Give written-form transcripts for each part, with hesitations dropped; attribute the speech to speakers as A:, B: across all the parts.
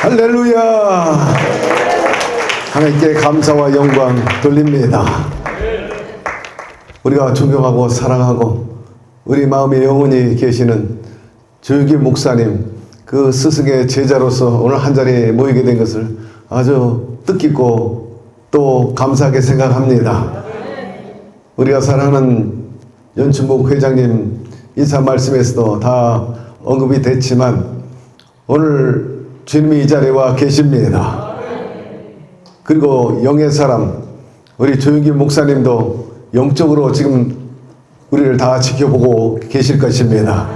A: 할렐루야. 하나님께 감사와 영광 돌립니다. 우리가 존경하고 사랑하고 우리 마음에 영원히 계시는 조규 목사님, 그 스승의 제자로서 오늘 한 자리에 모이게 된 것을 아주 뜻깊고 또 감사하게 생각합니다. 우리가 사랑하는 연춘복 회장님 인사 말씀에서도 다 언급이 됐지만 오늘 주님이 이 자리에 와 계십니다. 그리고 영의 사람 우리 조규 목사님도 영적으로 지금 우리를 다 지켜보고 계실 것입니다.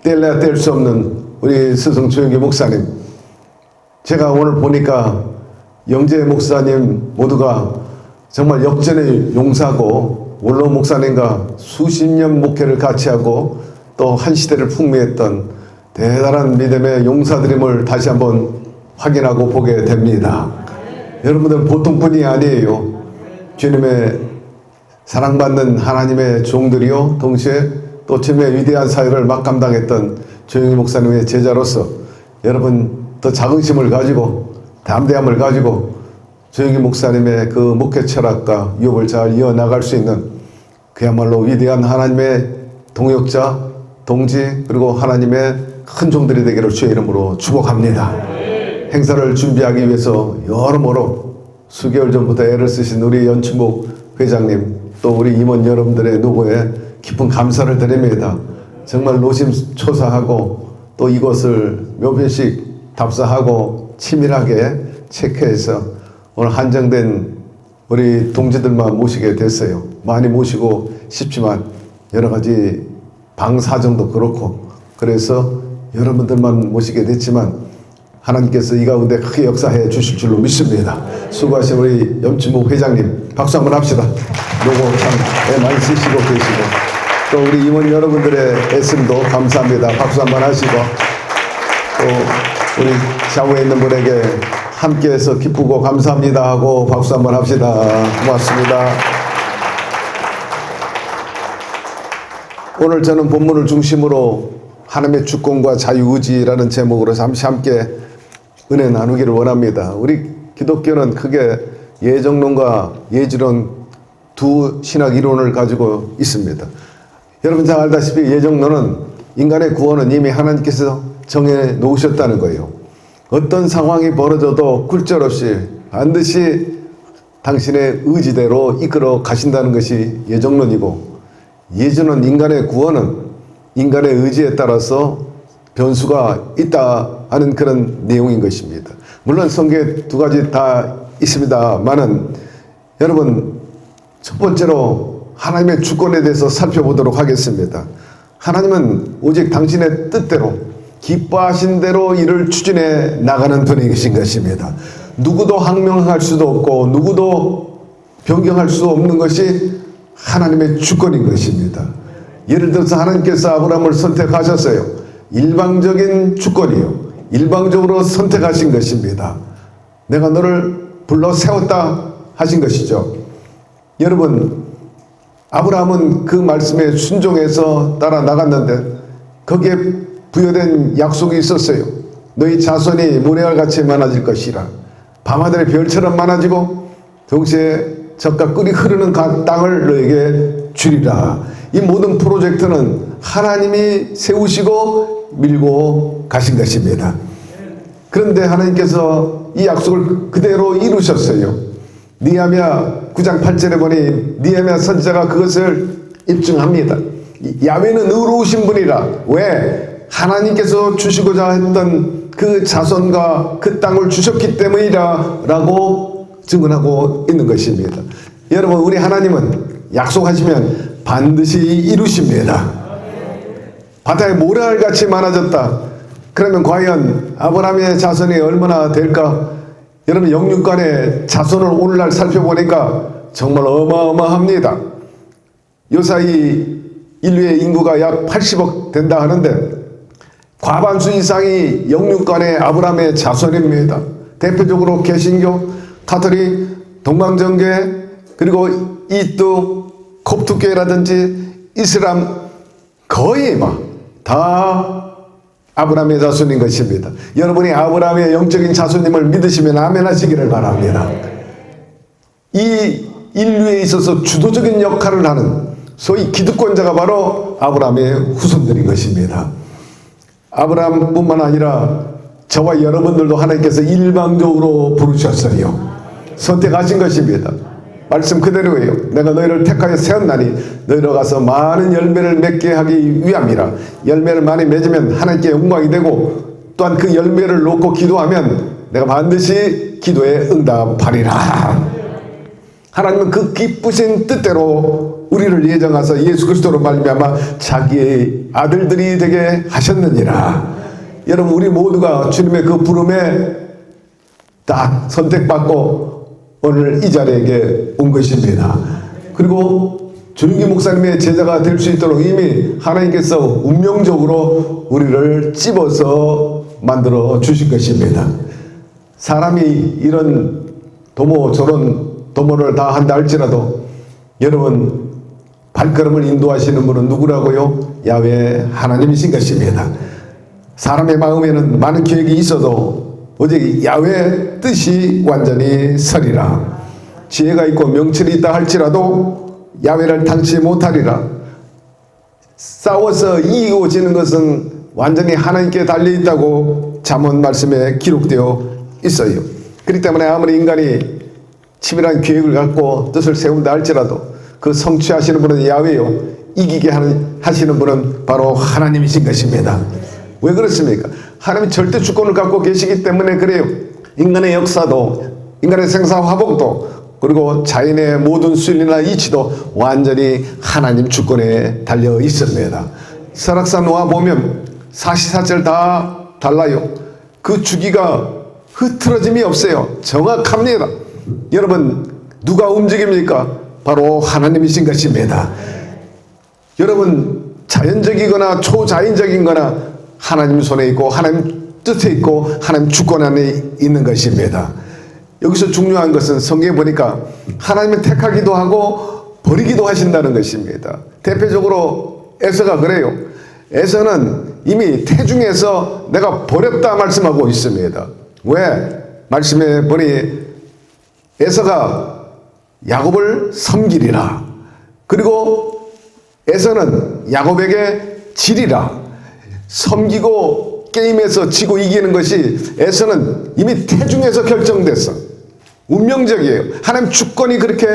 A: 뗄래야 뗄 수 없는 우리 스승 조규 목사님, 제가 오늘 보니까 영재 목사님 모두가 정말 역전의 용사고 원로 목사님과 수십 년 목회를 같이 하고 또 한 시대를 풍미했던 대단한 믿음의 용사들임을 다시 한번 확인하고 보게 됩니다. 여러분들 보통 분이 아니에요. 주님의 사랑받는 하나님의 종들이요, 동시에 또 주님의 위대한 사역을 막 감당했던 조영희 목사님의 제자로서 여러분 더 자긍심을 가지고 담대함을 가지고 조영희 목사님의 그 목회 철학과 유업을 잘 이어나갈 수 있는 그야말로 위대한 하나님의 동역자, 동지, 그리고 하나님의 큰 종들이 되기를 주의 이름으로 축복합니다. 행사를 준비하기 위해서 여러모로 수개월 전부터 애를 쓰신 우리 연춘복 회장님, 또 우리 임원 여러분들의 노고에 깊은 감사를 드립니다. 정말 노심초사하고 또 이것을 묘변씩 답사하고 치밀하게 체크해서 오늘 한정된 우리 동지들만 모시게 됐어요. 많이 모시고 싶지만 여러 가지 방 사정도 그렇고 그래서 여러분들만 모시게 됐지만 하나님께서 이 가운데 크게 역사해 주실 줄로 믿습니다. 수고하신 우리 연춘복 회장님 박수 한번 합시다. 노고 참 많이 쓰시고 계시고 또 우리 임원 여러분들의 애씀도 감사합니다. 박수 한번 하시고 또 우리 좌우에 있는 분에게 함께해서 기쁘고 감사합니다 하고 박수 한번 합시다. 고맙습니다. 오늘 저는 본문을 중심으로 하나님의 주권과 자유의지라는 제목으로 잠시 함께 은혜 나누기를 원합니다. 우리 기독교는 크게 예정론과 예지론 두 신학 이론을 가지고 있습니다. 여러분 잘 알다시피 예정론은 인간의 구원은 이미 하나님께서 정해 놓으셨다는 거예요. 어떤 상황이 벌어져도 굴절없이 반드시 당신의 의지대로 이끌어 가신다는 것이 예정론이고, 예지론 인간의 구원은 인간의 의지에 따라서 변수가 있다 하는 그런 내용인 것입니다. 물론 성경에 두 가지 다 있습니다만은 여러분 첫 번째로 하나님의 주권에 대해서 살펴보도록 하겠습니다. 하나님은 오직 당신의 뜻대로 기뻐하신 대로 일을 추진해 나가는 분이신 것입니다. 누구도 항명할 수도 없고 누구도 변경할 수 없는 것이 하나님의 주권인 것입니다. 예를 들어서 하나님께서 아브라함을 선택하셨어요. 일방적인 주권이요, 일방적으로 선택하신 것입니다. 내가 너를 불러 세웠다 하신 것이죠. 여러분 아브라함은 그 말씀에 순종해서 따라 나갔는데 거기에 부여된 약속이 있었어요. 너희 자손이 모래알같이 많아질 것이라. 밤하늘의 별처럼 많아지고 동시에 젖과 꿀이 흐르는 땅을 너에게 주리라. 이 모든 프로젝트는 하나님이 세우시고 밀고 가신 것입니다. 그런데 하나님께서 이 약속을 그대로 이루셨어요. 느헤미야 9장 8절에 보니 느헤미야 선지자가 그것을 입증합니다. 야훼는 의로우신 분이라. 왜? 하나님께서 주시고자 했던 그 자손과 그 땅을 주셨기 때문이라 라고 증언하고 있는 것입니다. 여러분 우리 하나님은 약속하시면 반드시 이루십니다. 바다에 모래알같이 많아졌다. 그러면 과연 아브라함의 자손이 얼마나 될까? 여러분 영육간의 자손을 오늘날 살펴보니까 정말 어마어마합니다. 요사이 인류의 인구가 약 80억 된다 하는데 과반수 이상이 영육간의 아브라함의 자손입니다. 대표적으로 개신교, 가톨릭, 동방정계, 그리고 이또 콥트교회라든지 이슬람 거의 다 아브라함의 자손인 것입니다. 여러분이 아브라함의 영적인 자손임을 믿으시면 아멘 하시기를 바랍니다. 이 인류에 있어서 주도적인 역할을 하는 소위 기득권자가 바로 아브라함의 후손들인 것입니다. 아브라함뿐만 아니라 저와 여러분들도 하나님께서 일방적으로 부르셨어요. 선택하신 것입니다. 말씀 그대로예요. 내가 너희를 택하여 세웠나니 너희로 가서 많은 열매를 맺게 하기 위함이라. 열매를 많이 맺으면 하나님께 영광이 되고, 또한 그 열매를 놓고 기도하면 내가 반드시 기도에 응답하리라. 하나님은 그 기쁘신 뜻대로 우리를 예정하사 예수 그리스도로 말미암아 자기의 아들들이 되게 하셨느니라. 여러분, 우리 모두가 주님의 그 부름에 딱 선택받고 오늘 이 자리에 온 것입니다. 그리고 조윤기 목사님의 제자가 될 수 있도록 이미 하나님께서 운명적으로 우리를 찝어서 만들어 주신 것입니다. 사람이 이런 도모 저런 도모를 다 한다 할지라도 여러분, 발걸음을 인도하시는 분은 누구라고요? 야훼 하나님이신 것입니다. 사람의 마음에는 많은 계획이 있어도 오직 야훼의 뜻이 완전히 서리라. 지혜가 있고 명철이 있다 할지라도 야훼를 당치 못하리라. 싸워서 이기고 지는 것은 완전히 하나님께 달려있다고 잠언 말씀에 기록되어 있어요. 그렇기 때문에 아무리 인간이 치밀한 계획을 갖고 뜻을 세운다 할지라도 그 성취하시는 분은 야훼요, 이기게 하시는 분은 바로 하나님이신 것입니다. 왜 그렇습니까? 하나님이 절대 주권을 갖고 계시기 때문에 그래요. 인간의 역사도, 인간의 생사화복도, 그리고 자연의 모든 순리나 이치도 완전히 하나님 주권에 달려 있습니다. 설악산 노아 보면 사시사철 다 달라요. 그 주기가 흐트러짐이 없어요. 정확합니다. 여러분, 누가 움직입니까? 바로 하나님이신 것입니다. 여러분, 자연적이거나 초자연적인 거나 하나님 손에 있고 하나님 뜻에 있고 하나님 주권 안에 있는 것입니다. 여기서 중요한 것은 성경에 보니까 하나님은 택하기도 하고 버리기도 하신다는 것입니다. 대표적으로 에서가 그래요. 에서는 이미 태중에서 내가 버렸다 말씀하고 있습니다. 왜? 말씀에 보니 에서가 야곱을 섬기리라. 그리고 에서는 야곱에게 지리라. 섬기고 게임에서 지고 이기는 것이 에서는 이미 태중에서 결정됐어. 운명적이에요. 하나님 주권이 그렇게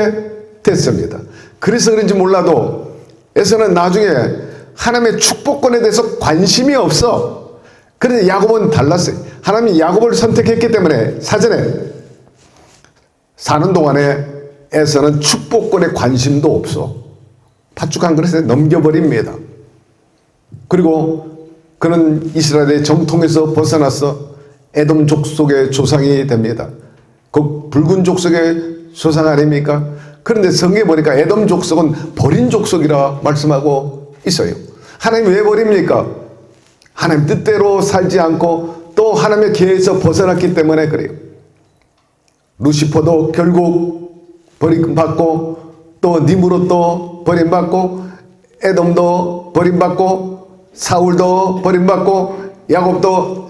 A: 됐습니다. 그래서 그런지 몰라도 에서는 나중에 하나님의 축복권에 대해서 관심이 없어. 그런데 야곱은 달랐어요. 하나님이 야곱을 선택했기 때문에 사전에 사는 동안에 에서는 축복권에 관심도 없어. 팥죽 한 그릇에 넘겨버립니다. 그리고 그는 이스라엘의 정통에서 벗어나서 에돔 족속의 조상이 됩니다. 그 붉은 족속의 조상 아닙니까? 그런데 성경에 보니까 에돔 족속은 버린 족속이라 말씀하고 있어요. 하나님 왜 버립니까? 하나님 뜻대로 살지 않고 또 하나님의 계획에서 벗어났기 때문에 그래요. 루시퍼도 결국 버림받고, 또 니므롯도 버림받고, 에돔도 버림받고, 사울도 버림받고, 야곱도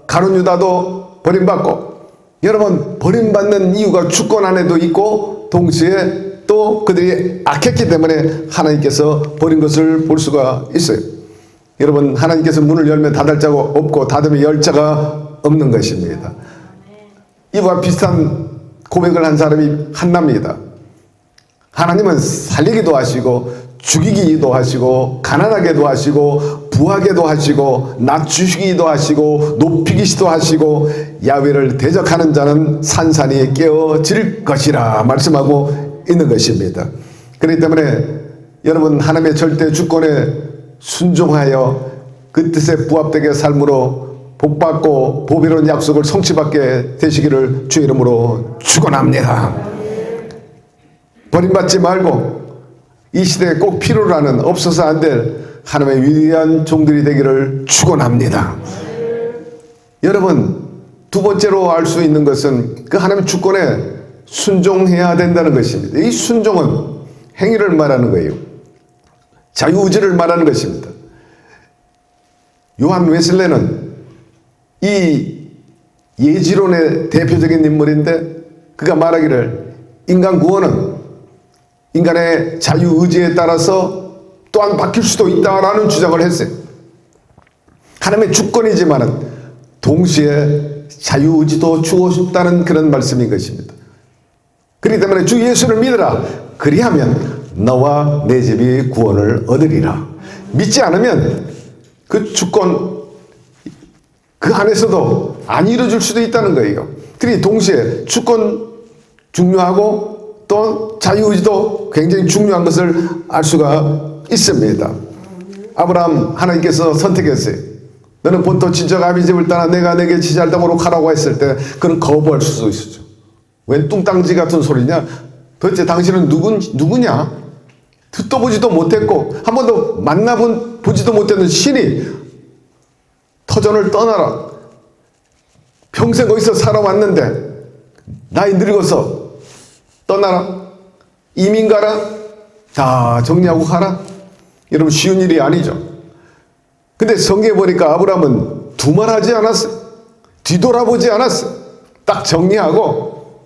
A: 가룟 유다도 버림받고. 여러분, 버림받는 이유가 주권 안에도 있고 동시에 또 그들이 악했기 때문에 하나님께서 버린 것을 볼 수가 있어요. 여러분, 하나님께서 문을 열면 닫을 자가 없고 닫으면 열 자가 없는 것입니다. 이와 비슷한 고백을 한 사람이 한나입니다. 하나님은 살리기도 하시고 죽이기도 하시고 가난하게도 하시고 부하게도 하시고 낮추시기도 하시고 높이기도 하시고 야훼를 대적하는 자는 산산이 깨어질 것이라 말씀하고 있는 것입니다. 그렇기 때문에 여러분, 하나님의 절대 주권에 순종하여 그 뜻에 부합되게 삶으로 복받고 보배로운 약속을 성취받게 되시기를 주의 이름으로 축원합니다. 버림받지 말고 이 시대에 꼭 필요로 하는 없어서 안 될 하나님의 위대한 종들이 되기를 축원합니다. 여러분, 두 번째로 알 수 있는 것은 그 하나님의 주권에 순종해야 된다는 것입니다. 이 순종은 행위를 말하는 거예요. 자유의지를 말하는 것입니다. 요한 웨슬레는 이 예지론의 대표적인 인물인데 그가 말하기를 인간 구원은 인간의 자유의지에 따라서 또한 바뀔 수도 있다라는 주장을 했어요. 하나님의 주권이지만은 동시에 자유의지도 주어졌다는 그런 말씀인 것입니다. 그렇기 때문에 주 예수를 믿으라. 그리하면 너와 내 집이 구원을 얻으리라. 믿지 않으면 그 주권 그 안에서도 안 이루어질 수도 있다는 거예요. 그리고 동시에 주권 중요하고 또 자유의지도 굉장히 중요한 것을 알 수가 있습니다. 아브라함 하나님께서 선택했어요. 너는 본토 친척 아비 집을 떠나 내가 내게 지시할 땅으로 가라고 했을 때 그는 거부할 수도 있었죠. 웬 뚱땅지 같은 소리냐? 도대체 당신은 누구냐? 듣도 보지도 못했고 한 번도 만나보지도 못했는 신이 터전을 떠나라. 평생 거기서 살아왔는데 나이 늙어서 떠나라. 이민 가라. 다 정리하고 가라. 여러분 쉬운 일이 아니죠. 근데 성경에 보니까 아브라함은 두말하지 않았어요. 뒤돌아보지 않았어요. 딱 정리하고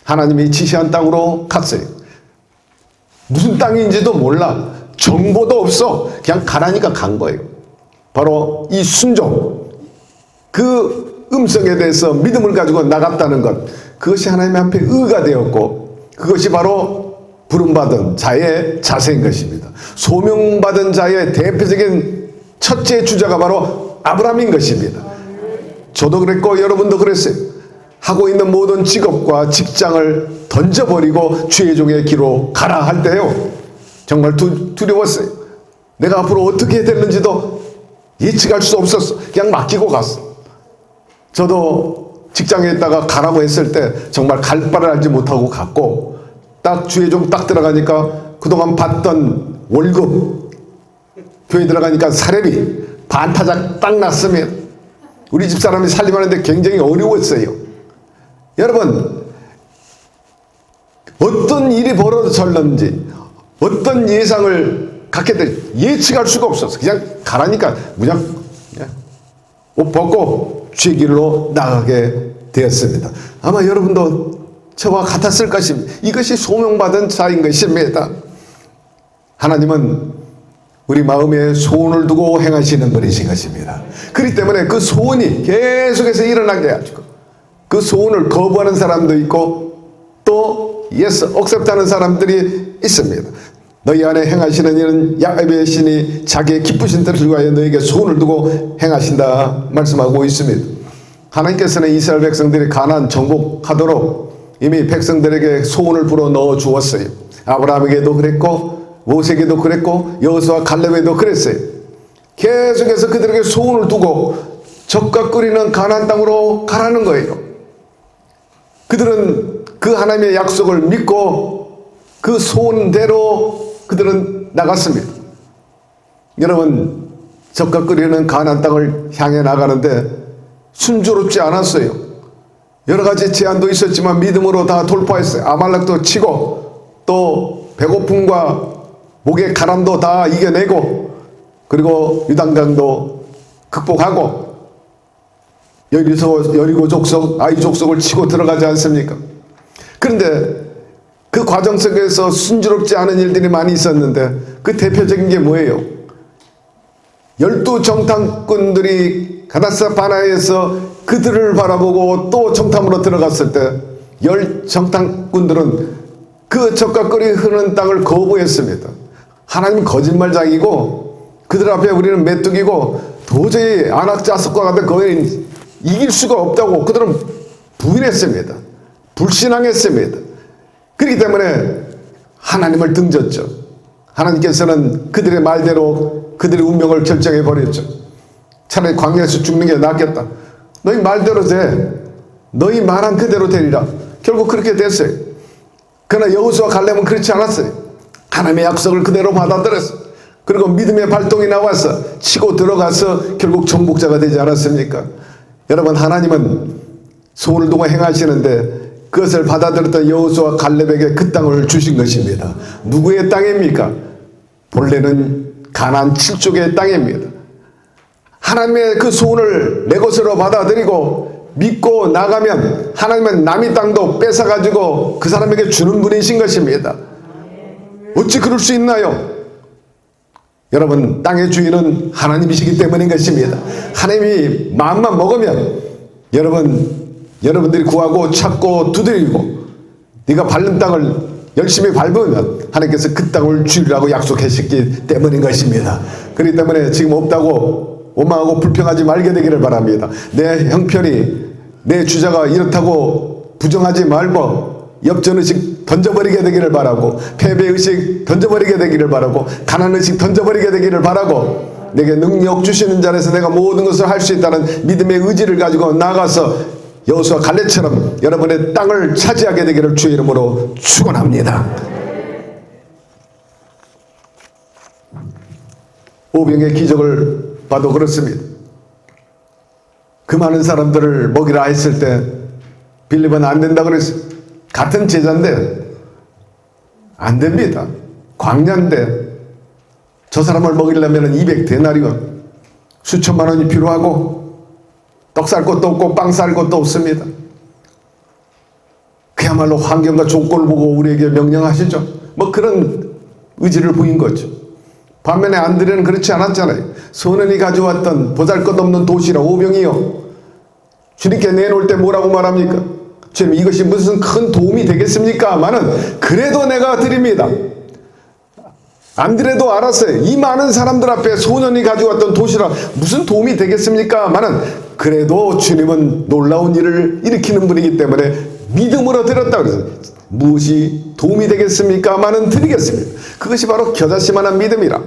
A: 하나님이 지시한 땅으로 갔어요. 무슨 땅인지도 몰라. 정보도 없어. 그냥 가라니까 간 거예요. 바로 이 순종, 그 음성에 대해서 믿음을 가지고 나갔다는 것, 그것이 하나님 앞에 의가 되었고 그것이 바로 부름받은 자의 자세인 것입니다. 소명받은 자의 대표적인 첫째 주자가 바로 아브라함인 것입니다. 저도 그랬고 여러분도 그랬어요. 하고 있는 모든 직업과 직장을 던져버리고 주의 종의 길로 가라 할 때요 정말 두려웠어요. 내가 앞으로 어떻게 될는지도 예측할 수 없었어. 그냥 맡기고 갔어. 저도 직장에 있다가 가라고 했을 때 정말 갈 바를 알지 못하고 갔고 딱 주의 종 딱 들어가니까 그동안 받던 월급 교회 들어가니까 사례비 반타작 딱 났으면 우리 집사람이 살림하는데 굉장히 어려웠어요. 여러분 어떤 일이 벌어졌는지 어떤 예상을 갖게 될 예측할 수가 없었어. 그냥 가라니까 그냥 옷 벗고 주의 길로 나가게 되었습니다. 아마 여러분도 저와 같았을 것입니다. 이것이 소명받은 자인 것입니다. 하나님은 우리 마음에 소원을 두고 행하시는 분이신 것입니다. 그렇기 때문에 그 소원이 계속해서 일어나게 해가지고 그 소원을 거부하는 사람도 있고 또 yes, accept하는 사람들이 있습니다. 너희 안에 행하시는 이는 야곱의 신이 자기의 기쁘신 뜻을 위하여 너에게 소원을 두고 행하신다 말씀하고 있습니다. 하나님께서는 이스라엘 백성들이 가나안 정복하도록 이미 백성들에게 소원을 불어 넣어 주었어요. 아브라함에게도 그랬고 모세에게도 그랬고 여호수아 갈렙에도 그랬어요. 계속해서 그들에게 소원을 두고 적과 끓이는 가나안 땅으로 가라는 거예요. 그들은 그 하나님의 약속을 믿고 그 소원대로 그들은 나갔습니다. 여러분 적과 끓이는 가나안 땅을 향해 나가는데 순조롭지 않았어요. 여러 가지 제한도 있었지만 믿음으로 다 돌파했어요. 아말렉도 치고 또 배고픔과 목의 가람도 다 이겨내고 그리고 유단강도 극복하고 여리고 족속, 아이 족속을 치고 들어가지 않습니까? 그런데 그 과정 속에서 순조롭지 않은 일들이 많이 있었는데 그 대표적인 게 뭐예요? 12 정탐꾼들이 가데스 바네아에서 그들을 바라보고 또 정탐으로 들어갔을 때 10 정탐꾼들은 그 적과 끓이 흐르는 땅을 거부했습니다. 하나님 거짓말장이고 그들 앞에 우리는 메뚜기고 도저히 안악자석과 같은 거기는 이길 수가 없다고 그들은 부인했습니다. 불신앙했습니다. 그렇기 때문에 하나님을 등졌죠. 하나님께서는 그들의 말대로 그들의 운명을 결정해 버렸죠. 차라리 광야에서 죽는 게 낫겠다. 너희 말대로 돼. 너희 말한 그대로 되리라. 결국 그렇게 됐어요. 그러나 여호수아 갈렙은 그렇지 않았어요. 하나님의 약속을 그대로 받아들였어요. 그리고 믿음의 발동이 나와서 치고 들어가서 결국 정복자가 되지 않았습니까? 여러분 하나님은 소원을 두고 행하시는데 그것을 받아들였던 여호수아 갈렙에게 그 땅을 주신 것입니다. 누구의 땅입니까? 본래는 가나안 7족의 땅입니다. 하나님의 그 소원을 내 것으로 받아들이고 믿고 나가면 하나님은 남의 땅도 뺏어가지고 그 사람에게 주는 분이신 것입니다. 어찌 그럴 수 있나요? 여러분, 땅의 주인은 하나님이시기 때문인 것입니다. 하나님이 마음만 먹으면 여러분들이 구하고 찾고 두드리고 네가 밟는 땅을 열심히 밟으면 하나님께서 그 땅을 주리라고 약속하셨기 때문인 것입니다. 그렇기 때문에 지금 없다고 원망하고 불평하지 말게 되기를 바랍니다. 내 형편이, 내 주자가 이렇다고 부정하지 말고 엽전의식 던져버리게 되기를 바라고, 패배의식 던져버리게 되기를 바라고, 가난의식 던져버리게 되기를 바라고, 내게 능력 주시는 자에서 내가 모든 것을 할 수 있다는 믿음의 의지를 가지고 나가서 여호수아 갈렙처럼 여러분의 땅을 차지하게 되기를 주의 이름으로 축원합니다. 오병의 기적을 봐도 그렇습니다. 그 많은 사람들을 먹이라 했을 때 빌립은 안 된다 그랬어요. 같은 제자인데 안 됩니다. 광야인데 저 사람을 먹이려면 200데나리온 수천만 원이 필요하고 떡 살 것도 없고 빵 살 것도 없습니다. 그야말로 환경과 조건을 보고 우리에게 명령하시죠. 뭐 그런 의지를 보인 거죠. 반면에 안드레는 그렇지 않았잖아요. 소년이 가져왔던 보잘것없는 도시락 5병이요. 주님께 내놓을 때 뭐라고 말합니까? 주님, 이것이 무슨 큰 도움이 되겠습니까? 마는 그래도 내가 드립니다. 안드레도 알았어요. 이 많은 사람들 앞에 소년이 가져왔던 도시락 무슨 도움이 되겠습니까? 마는 그래도 주님은 놀라운 일을 일으키는 분이기 때문에 믿음으로 드렸다고 그랬어요. 무엇이 도움이 되겠습니까? 마는 드리겠습니다. 그것이 바로 겨자씨만한 믿음이라.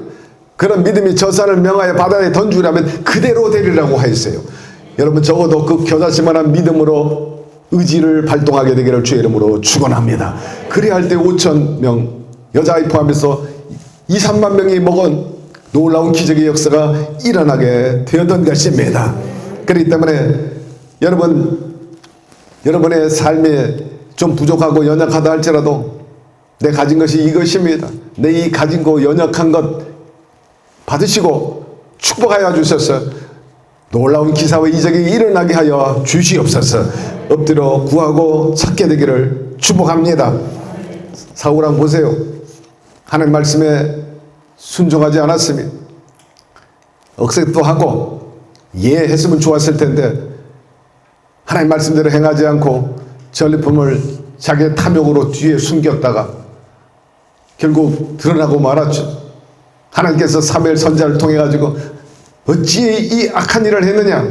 A: 그런 믿음이 저 산을 명하여 바다에 던주라면 그대로 되리라고 하였어요. 여러분, 적어도 그 겨자씨만한 믿음으로 의지를 발동하게 되기를 주의 이름으로 축원합니다. 그리할 때 5,000명 여자아이 포함해서 2, 3만 명이 먹은 놀라운 기적의 역사가 일어나게 되었던 것입니다. 그렇기 때문에 여러분의 삶에 좀 부족하고 연약하다 할지라도 내 가진 것이 이것입니다. 내 이 가진 거 연약한 것 받으시고 축복하여 주셔서 놀라운 기사와 이적이 일어나게 하여 주시옵소서. 엎드려 구하고 찾게 되기를 축복합니다. 사울왕 보세요. 하나님 말씀에 순종하지 않았으면 억셉도 하고 했으면 좋았을 텐데 하나님 말씀대로 행하지 않고 전리품을 자기의 탐욕으로 뒤에 숨겼다가 결국 드러나고 말았죠. 하나님께서 사무엘 선지자를 통해 가지고 어찌 이 악한 일을 했느냐.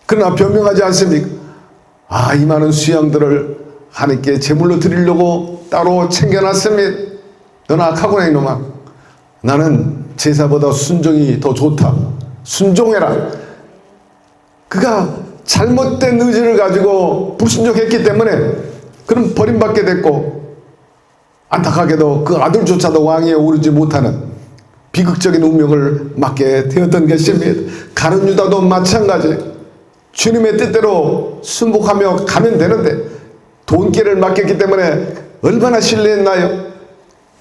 A: 그러나 변명하지 않습니까? 이 많은 수양들을 하나님께 제물로 드리려고 따로 챙겨놨습니다. 너는 악하구나 이놈아. 나는 제사보다 순종이 더 좋다. 순종해라. 그가 잘못된 의지를 가지고 불순종했기 때문에 그럼 버림받게 됐고 안타깝게도 그 아들조차도 왕위에 오르지 못하는 비극적인 운명을 맞게 되었던 것입니다. 가룟 유다도 마찬가지. 주님의 뜻대로 순복하며 가면 되는데 돈길을 맡겼기 때문에 얼마나 신뢰했나요?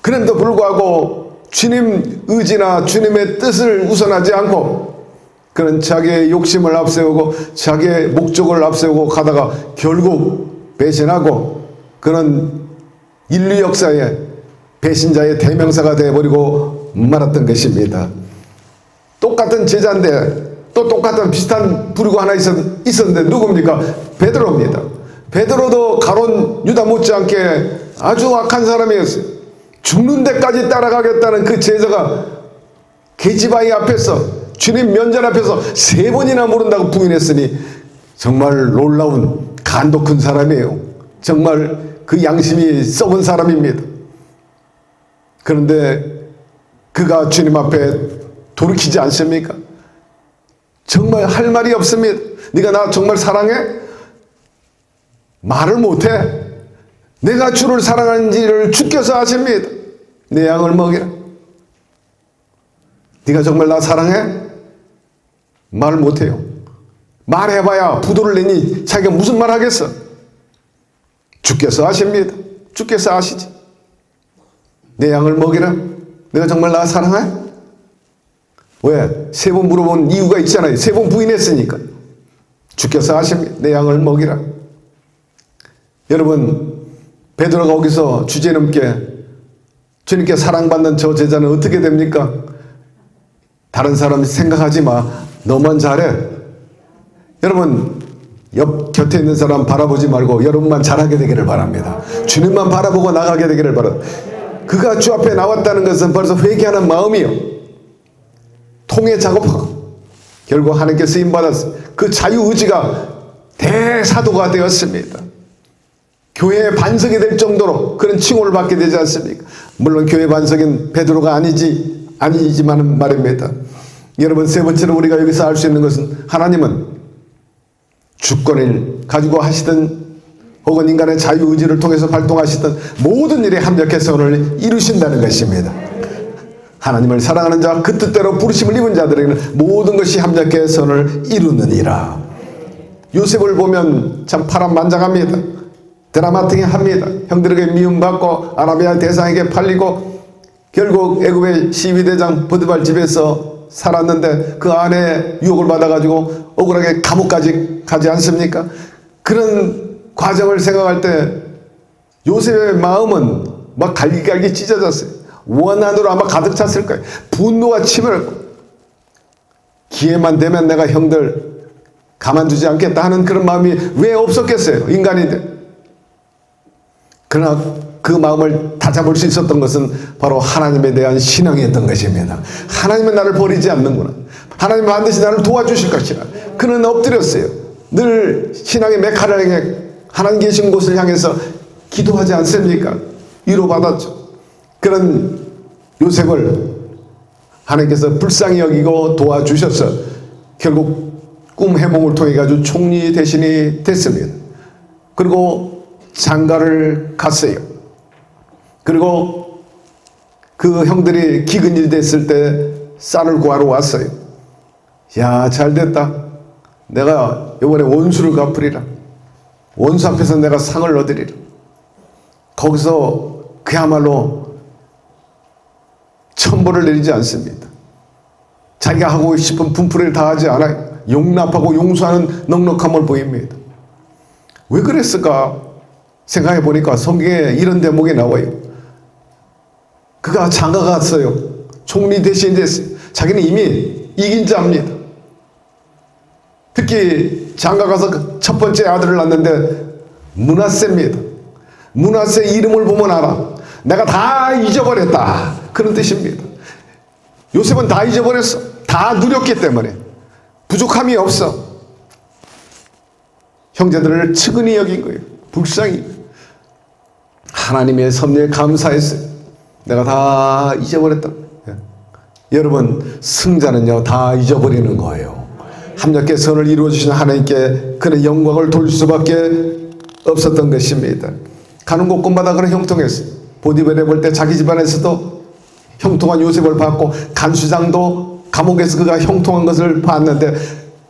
A: 그런데도 불구하고 주님 의지나 주님의 뜻을 우선하지 않고 그런 자기의 욕심을 앞세우고 자기의 목적을 앞세우고 가다가 결국 배신하고 그런 인류 역사에 배신자의 대명사가 되어버리고 말았던 것입니다. 똑같은 제자인데 또 똑같은 비슷한 부류가 하나 있었는데 누굽니까? 베드로입니다. 베드로도 가론 유다 못지않게 아주 악한 사람이었어요. 죽는 데까지 따라가겠다는 그 제자가 계집아이 앞에서 주님 면전 앞에서 3번이나 모른다고 부인했으니 정말 놀라운 간도 큰 사람이에요. 정말 그 양심이 썩은 사람입니다. 그런데 그가 주님 앞에 돌이키지 않습니까? 정말 할 말이 없습니다. 네가 나 정말 사랑해? 말을 못해. 내가 주를 사랑하는지를 주께서 아십니다. 내 양을 먹이라. 네가 정말 나 사랑해? 말을 못해요. 말해봐야 부도를 내니 자기가 무슨 말 하겠어? 주께서 아십니다. 주께서 아시지. 내 양을 먹이라. 내가 정말 나 사랑해? 왜? 세 번 물어본 이유가 있잖아요. 세 번 부인했으니까. 주께서 하십니다. 내 양을 먹이라. 여러분, 베드로가 거기서 주제넘게 주님께 사랑받는 저 제자는 어떻게 됩니까? 다른 사람 생각하지 마. 너만 잘해. 여러분, 옆 곁에 있는 사람 바라보지 말고 여러분만 잘하게 되기를 바랍니다. 주님만 바라보고 나가게 되기를 바랍니다. 그가 주 앞에 나왔다는 것은 벌써 회개하는 마음이요. 통해 작업하고 결국 하나님께 쓰임받았어요. 그 자유의지가 대사도가 되었습니다. 교회의 반석이 될 정도로 그런 칭호를 받게 되지 않습니까? 물론 교회 반석인 베드로가 아니지만 말입니다. 여러분, 세 번째로 우리가 여기서 알 수 있는 것은 하나님은 주권을 가지고 하시든 혹은 인간의 자유의지를 통해서 발동하시던 모든 일에 합력해 선을 이루신다는 것입니다. 하나님을 사랑하는 자, 그 뜻대로 부르심을 입은 자들에게는 모든 것이 합력해 선을 이루느니라. 요셉을 보면 참 파란만장합니다. 드라마틱합니다. 형들에게 미움받고 아라비아 대상에게 팔리고 결국 애굽의 시위대장 보디발 집에서 살았는데 그 안에 유혹을 받아가지고 억울하게 감옥까지 가지 않습니까? 그런 과정을 생각할 때 요셉의 마음은 막 갈기갈기 찢어졌어요. 원한으로 아마 가득 찼을 거예요. 분노가 치밀었고 기회만 되면 내가 형들 가만두지 않겠다 하는 그런 마음이 왜 없었겠어요? 인간인데. 그러나 그 마음을 다잡을 수 있었던 것은 바로 하나님에 대한 신앙이었던 것입니다. 하나님은 나를 버리지 않는구나. 하나님은 반드시 나를 도와주실 것이라. 그는 엎드렸어요. 늘 신앙의 메카를 향해 하나님 계신 곳을 향해서 기도하지 않습니까? 위로받았죠. 그런 요셉을 하나님께서 불쌍히 여기고 도와주셔서 결국 꿈 해몽을 통해 가지고 총리 대신이 됐습니다. 그리고 장가를 갔어요. 그리고 그 형들이 기근이 됐을 때 쌀을 구하러 왔어요. 야, 잘 됐다. 내가 이번에 원수를 갚으리라. 원수 앞에서 내가 상을 얻으리라. 거기서 그야말로 천벌을 내리지 않습니다. 자기가 하고 싶은 분풀이를 다 하지 않아요. 용납하고 용서하는 넉넉함을 보입니다. 왜 그랬을까 생각해 보니까 성경에 이런 대목이 나와요. 그가 장가 갔어요. 총리 대신이 됐어요. 자기는 이미 이긴 자입니다. 특히 장가 가서 첫 번째 아들을 낳는데 므낫세입니다. 므낫세 이름을 보면 알아. 내가 다 잊어버렸다. 그런 뜻입니다. 요셉은 다 잊어버렸어. 다 누렸기 때문에. 부족함이 없어. 형제들을 측은히 여긴 거예요. 불쌍히. 하나님의 섭리에 감사했어요. 내가 다 잊어버렸다. 여러분, 승자는요 다 잊어버리는 거예요. 합력의 선을 이루어주신 하나님께 그는 영광을 돌릴 수밖에 없었던 것입니다. 가는 곳곳마다 그런 형통했어요. 보디벨에 볼 때 자기 집안에서도 형통한 요셉을 봤고 간수장도 감옥에서 그가 형통한 것을 봤는데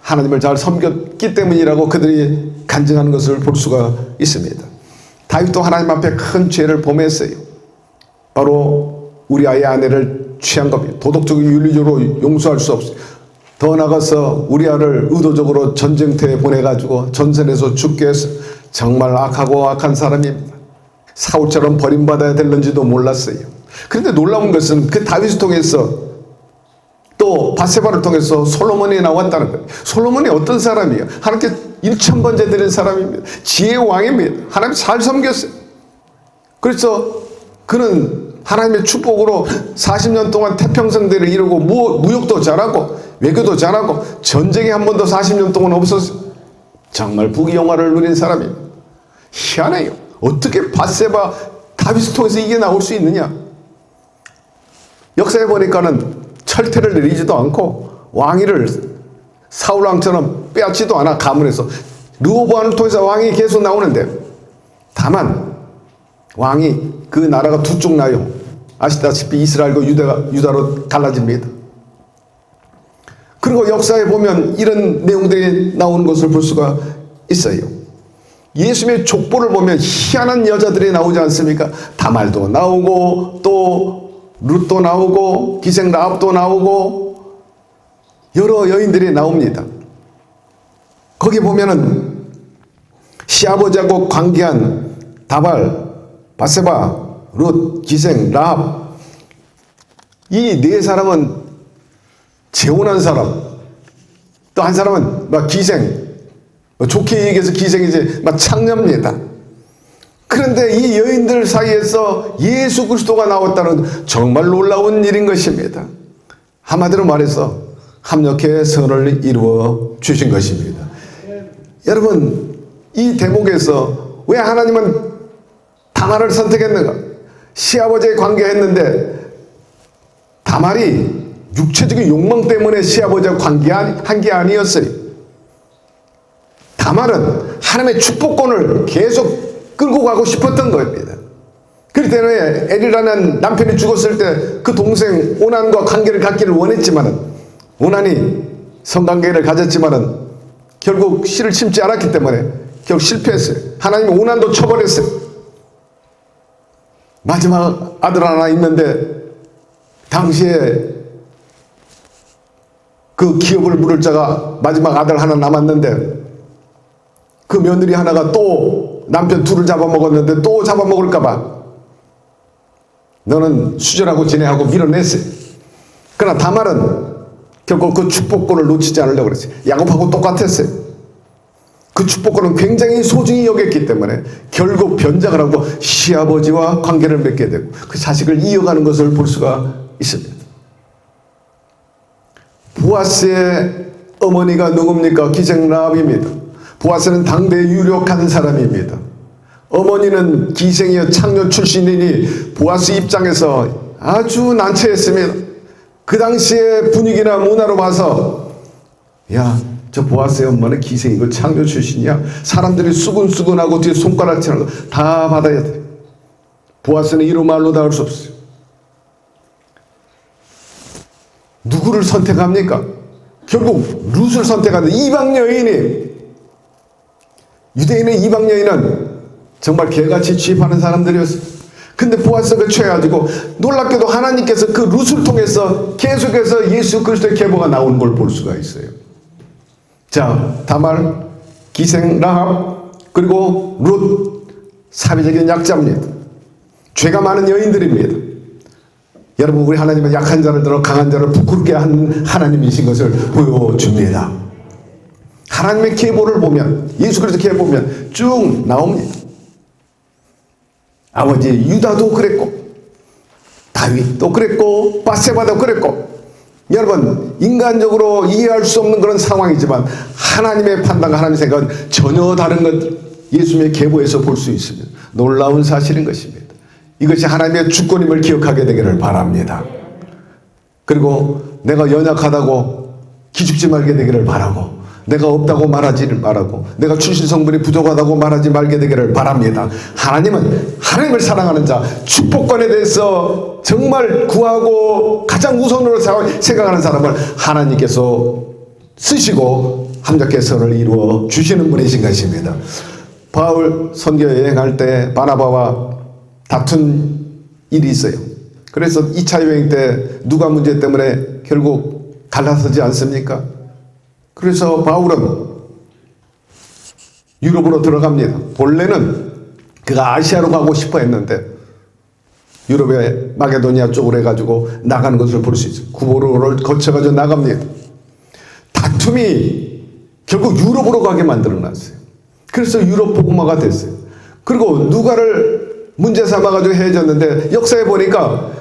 A: 하나님을 잘 섬겼기 때문이라고 그들이 간증하는 것을 볼 수가 있습니다. 다윗도 하나님 앞에 큰 죄를 범했어요. 바로 우리 아이의 아내를 취한 겁니다. 도덕적으로 윤리적으로 용서할 수 없어요. 더 나가서 우리 아를 의도적으로 전쟁터에 보내가지고 전선에서 죽게 해서 정말 악하고 악한 사람입니다. 사울처럼 버림받아야 될는지도 몰랐어요. 그런데 놀라운 것은 그 다윗을 통해서 또 바세바를 통해서 솔로몬이 나왔다는 거예요. 솔로몬이 어떤 사람이에요? 하나님께 1000번째 드린 사람입니다. 지혜의 왕입니다. 하나님 잘 섬겼어요. 그래서 그는 하나님의 축복으로 40년 동안 태평성대를 이루고 무역도 잘하고 외교도 잘하고 전쟁이 한 번도 40년 동안 없었어요. 정말 부귀영화를 누린 사람입니다. 희한해요. 어떻게 바세바 다윗을 통해서 이게 나올 수 있느냐? 역사에 보니까는 철퇴를 내리지도 않고 왕위를 사울왕처럼 빼앗지도 않아. 가문에서 르호보암을 통해서 왕이 계속 나오는데 다만 왕이 그 나라가 두 쪽 나요. 아시다시피 이스라엘과 유다로 갈라집니다. 그리고 역사에 보면 이런 내용들이 나오는 것을 볼 수가 있어요. 예수님의 족보를 보면 희한한 여자들이 나오지 않습니까? 다말도 나오고 또 룻도 나오고 기생 라합도 나오고 여러 여인들이 나옵니다. 거기 보면은 시아버지하고 관계한 다발, 바세바, 룻, 기생, 라합, 이 네 사람은 재혼한 사람, 또 한 사람은 막 기생, 좋게 얘기해서 기생이지 막 창녀입니다. 그런데 이 여인들 사이에서 예수 그리스도가 나왔다는 정말 놀라운 일인 것입니다. 한마디로 말해서 합력해 선을 이루어 주신 것입니다. 여러분, 이 대목에서 왜 하나님은 다말을 선택했는가? 시아버지에 관계했는데 다말이 육체적인 욕망 때문에 시아버지와 관계한 게 아니었어요. 다말은 하나님의 축복권을 계속 끌고 가고 싶었던 겁니다. 그렇기 때문에 엘이라는 남편이 죽었을 때 그 동생 오난과 관계를 갖기를 원했지만은, 오난이 성관계를 가졌지만은 결국 씨를 심지 않았기 때문에 결국 실패했어요. 하나님이 오난도 쳐버렸어요. 마지막 아들 하나 있는데 당시에 그 기업을 물을 자가 마지막 아들 하나 남았는데 그 며느리 하나가 또 남편 둘을 잡아먹었는데 또 잡아먹을까봐 너는 수절하고 지내하고 밀어냈어요. 그러나 다말은 결국 그 축복권을 놓치지 않으려고 그랬어요. 야곱하고 똑같았어요. 그 축복권은 굉장히 소중히 여겼기 때문에 결국 변장을 하고 시아버지와 관계를 맺게 되고 그 자식을 이어가는 것을 볼 수가 있습니다. 보아스의 어머니가 누굽니까? 기생 라합입니다. 보아스는 당대에 유력한 사람입니다. 어머니는 기생이여 창녀 출신이니 보아스 입장에서 아주 난처했습니다. 그 당시의 분위기나 문화로 봐서 야, 저 보아스의 엄마는 기생이고 창녀 출신이야. 사람들이 수근수근하고 뒤에 손가락 치는 거 다 받아야 돼. 보아스는 이루 말로 다 할 수 없어요. 누구를 선택합니까? 결국 룻을 선택하는 이방 여인이, 유대인의 이방 여인은 정말 개같이 취입하는 사람들이었어요. 근데 보아스가 취해가지고 놀랍게도 하나님께서 그 룻을 통해서 계속해서 예수 그리스도의 계보가 나오는 걸 볼 수가 있어요. 자, 다말, 기생, 라합, 그리고 룻, 사회적인 약자입니다. 죄가 많은 여인들입니다. 여러분, 우리 하나님은 약한 자를 들어 강한 자를 부끄럽게 한 하나님이신 것을 보여줍니다. 하나님의 계보를 보면, 예수 그리스도 계보 보면 쭉 나옵니다. 아버지 유다도 그랬고 다윗도 그랬고 바세바도 그랬고, 여러분 인간적으로 이해할 수 없는 그런 상황이지만 하나님의 판단과 하나님의 생각은 전혀 다른 것, 예수님의 계보에서 볼 수 있습니다. 놀라운 사실인 것입니다. 이것이 하나님의 주권임을 기억하게 되기를 바랍니다. 그리고 내가 연약하다고 기죽지 말게 되기를 바라고, 내가 없다고 말하지 말고, 내가 출신 성분이 부족하다고 말하지 말게 되기를 바랍니다. 하나님은 하나님을 사랑하는 자, 축복권에 대해서 정말 구하고 가장 우선으로 생각하는 사람을 하나님께서 쓰시고 함께 선을 이루어 주시는 분이신 것입니다. 바울 선교 여행할 때 바나바와 다툰 일이 있어요. 그래서 2차 여행 때 누가 문제 때문에 결국 갈라서지 않습니까? 그래서 바울은 유럽으로 들어갑니다. 본래는 그가 아시아로 가고 싶어 했는데 유럽의 마게도니아 쪽으로 해가지고 나가는 것을 볼 수 있어요. 구보로를 거쳐가지고 나갑니다. 다툼이 결국 유럽으로 가게 만들어놨어요. 그래서 유럽 복음화가 됐어요. 그리고 누가를 문제 삼아가지고 헤어졌는데 역사에 보니까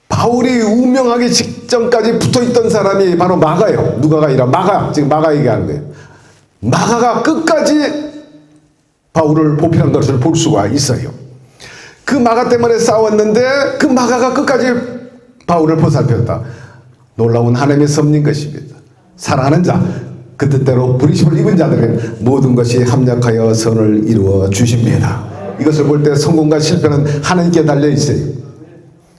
A: 바울이 운명하기 직전까지 붙어있던 사람이 바로 마가예요. 누가가 아니라 마가, 지금 마가 얘기하는 거예요. 마가가 끝까지 바울을 보필한 것을 볼 수가 있어요. 그 마가 때문에 싸웠는데 그 마가가 끝까지 바울을 보살폈다. 놀라운 하나님의 섭리인 것입니다. 사랑하는 자, 그 뜻대로 부르심을 입은 자들은 모든 것이 합력하여 선을 이루어 주십니다. 이것을 볼 때 성공과 실패는 하나님께 달려 있어요.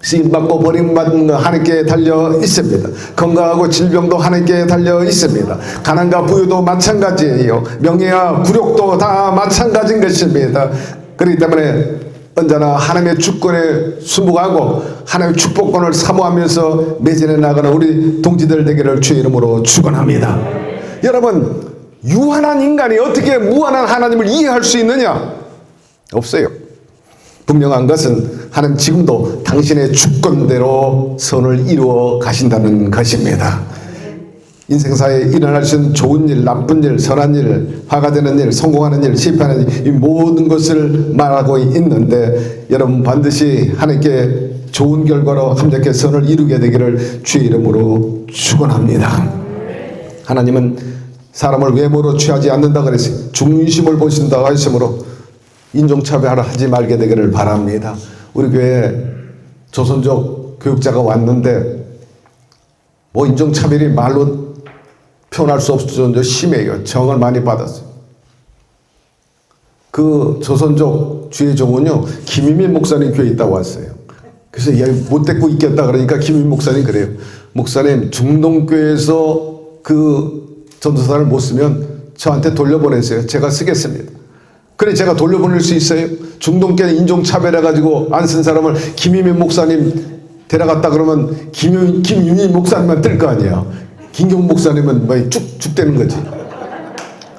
A: 쓰임받고 버림받는 거 하나님께 달려 있습니다. 건강하고 질병도 하나님께 달려 있습니다. 가난과 부유도 마찬가지예요. 명예와 굴욕도 다 마찬가지인 것입니다. 그렇기 때문에 언제나 하나님의 주권에 순복하고 하나님의 축복권을 사모하면서 매진해 나가는 우리 동지들 되기를 주의 이름으로 축원합니다. 여러분, 유한한 인간이 어떻게 무한한 하나님을 이해할 수 있느냐? 없어요. 분명한 것은 하나님 지금도 당신의 주권대로 선을 이루어 가신다는 것입니다. 인생사에 일어날 수 있는 좋은 일, 나쁜 일, 선한 일, 화가 되는 일, 성공하는 일, 실패하는 일, 이 모든 것을 말하고 있는데 여러분 반드시 하나님께 좋은 결과로 함께 선을 이루게 되기를 주의 이름으로 축원합니다. 하나님은 사람을 외모로 취하지 않는다 그랬어요. 중심을 보신다 하심으로 인종차별을 하지 말게 되기를 바랍니다. 우리 교회에 조선족 교육자가 왔는데 뭐 인종차별이 말로 표현할 수 없을 정도로 심해요. 정을 많이 받았어요. 그 조선족 주의 종은요, 김희민 목사님 교회에 있다고 왔어요. 그래서 야, 못 데리고 있겠다 그러니까 김희민 목사님 그래요. 목사님, 중동교회에서 그 전도사를 못 쓰면 저한테 돌려보내세요. 제가 쓰겠습니다. 그래, 제가 돌려보낼 수 있어요? 중동교회 인종차별해가지고 안 쓴 사람을 김희민 목사님 데려갔다 그러면 김유미 목사님만 뜰 거 아니에요. 김경 목사님은 뭐 쭉 되는 거지.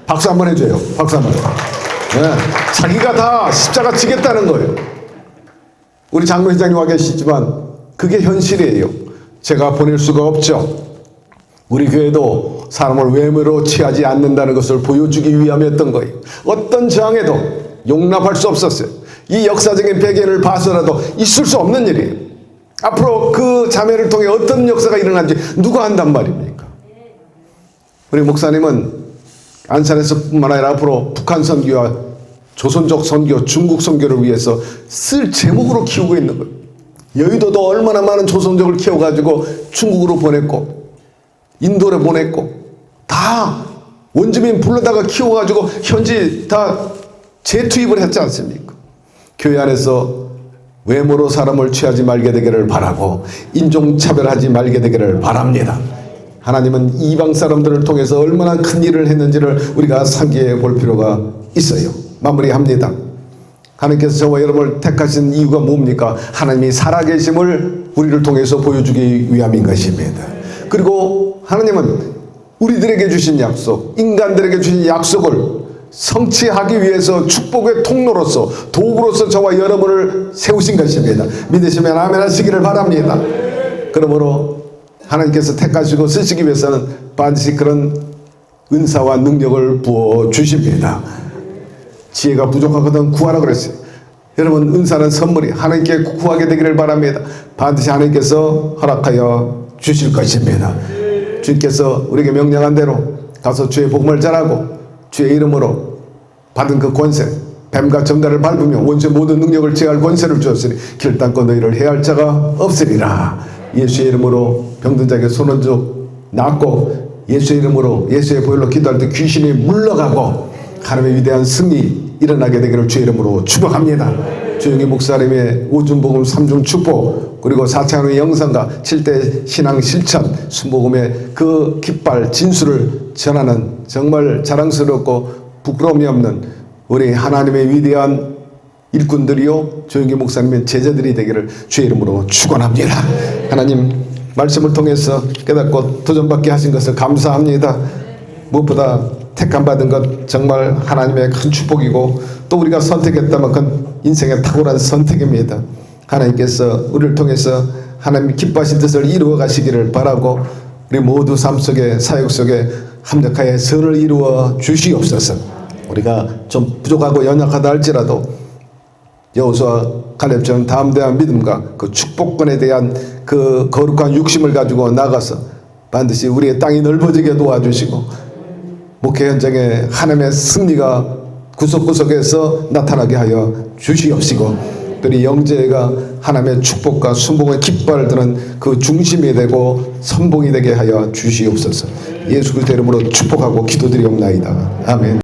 A: 박수 한번 해줘요. 박수 한번. 네. 자기가 다 십자가 지겠다는 거예요. 우리 장로회장님 와 계시지만 그게 현실이에요. 제가 보낼 수가 없죠. 우리 교회도 사람을 외모로 취하지 않는다는 것을 보여주기 위함이었던 거예요. 어떤 저항에도 용납할 수 없었어요. 이 역사적인 배경을 봐서라도 있을 수 없는 일이에요. 앞으로 그 자매를 통해 어떤 역사가 일어난지 누가 안단 말입니까? 우리 목사님은 안산에서뿐만 아니라 앞으로 북한 선교와 조선족 선교, 중국 선교를 위해서 쓸 제목으로 키우고 있는 거예요. 여의도도 얼마나 많은 조선족을 키워가지고 중국으로 보냈고 인도로 보냈고 다 원주민 불러다가 키워가지고 현지 다 재투입을 했지 않습니까? 교회 안에서 외모로 사람을 취하지 말게 되기를 바라고 인종차별하지 말게 되기를 바랍니다. 하나님은 이방 사람들을 통해서 얼마나 큰 일을 했는지를 우리가 상기해 볼 필요가 있어요. 마무리합니다. 하나님께서 저와 여러분을 택하신 이유가 뭡니까? 하나님이 살아계심을 우리를 통해서 보여주기 위함인 것입니다. 그리고 하나님은 우리들에게 주신 약속, 인간들에게 주신 약속을 성취하기 위해서 축복의 통로로서 도구로서 저와 여러분을 세우신 것입니다. 믿으시면 아멘 하시기를 바랍니다. 그러므로 하나님께서 택하시고 쓰시기 위해서는 반드시 그런 은사와 능력을 부어 주십니다. 지혜가 부족하거든 구하라 그랬어요. 여러분, 은사는 선물이 하나님께 구하게 되기를 바랍니다. 반드시 하나님께서 허락하여 주실 것입니다. 주님께서 우리에게 명령한 대로 가서 주의 복음을 전하고 주의 이름으로 받은 그 권세, 뱀과 정갈을 밟으며 원수의 모든 능력을 제할 권세를 주었으니 결단코 너희를 해할 자가 없으리라. 예수의 이름으로 병든 자에게 손 얹어 낫고 예수의 이름으로 예수의 보혈로 기도할 때 귀신이 물러가고 하나님의 위대한 승리 일어나게 되기를 주의 이름으로 축복합니다. 조영희 목사님의 오준복음 3중 축복, 그리고 4차원의 영상과 7대 신앙 실천 순복음의 그 깃발 진수를 전하는 정말 자랑스럽고 부끄러움이 없는 우리 하나님의 위대한 일꾼들이요 조영희 목사님의 제자들이 되기를 주의 이름으로 축원합니다. 하나님 말씀을 통해서 깨닫고 도전받게 하신 것을 감사합니다. 무엇보다 택함 받은 것 정말 하나님의 큰 축복이고 또 우리가 선택했다면 그건 인생의 탁월한 선택입니다. 하나님께서 우리를 통해서 하나님이 기뻐하신 뜻을 이루어 가시기를 바라고 우리 모두 삶 속에 사역 속에 합력하여 선을 이루어 주시옵소서. 우리가 좀 부족하고 연약하다 할지라도 여호수아 갈렙처럼 담대한 믿음과 그 축복권에 대한 그 거룩한 육심을 가지고 나가서 반드시 우리의 땅이 넓어지게 도와주시고 목회 현장에 하나님의 승리가 구석구석에서 나타나게 하여 주시옵시고 또 이 영재가 하나님의 축복과 순복의 깃발을 드는 그 중심이 되고 선봉이 되게 하여 주시옵소서. 예수 그리스도 이름으로 축복하고 기도드리옵나이다. 아멘.